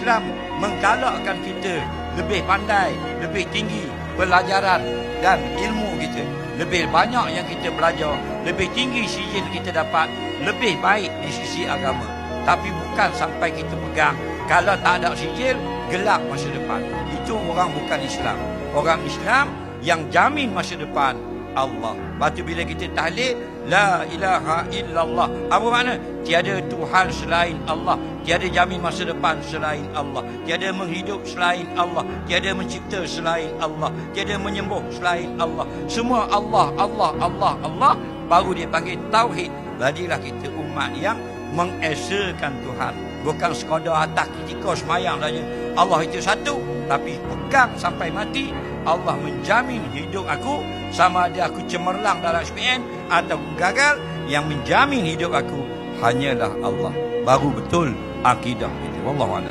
Islam menggalakkan kita lebih pandai, lebih tinggi pelajaran dan ilmu kita. Lebih banyak yang kita belajar, lebih tinggi sijil kita dapat, lebih baik di sisi agama. Tapi bukan sampai kita pegang, kalau tak ada sijil, gelap masa depan. Itu orang bukan Islam. Orang Islam yang jamin masa depan Allah. Lepas tu bila kita tahlil la ilaha illallah, apa makna? Tiada Tuhan selain Allah, tiada jamin masa depan selain Allah, tiada menghidup selain Allah, tiada mencipta selain Allah, tiada menyembuh selain Allah. Semua Allah, Allah, Allah, Allah. Baru dia panggil tauhid. Jadilah kita umat yang mengesakan Tuhan, bukan sekadar atas ketika semayang saja Allah itu satu, tapi pegang sampai mati. Allah menjamin hidup aku, sama ada aku cemerlang dalam SPN atau gagal, yang menjamin hidup aku hanyalah Allah. Baru betul akidah kita. Wallahu a'lam.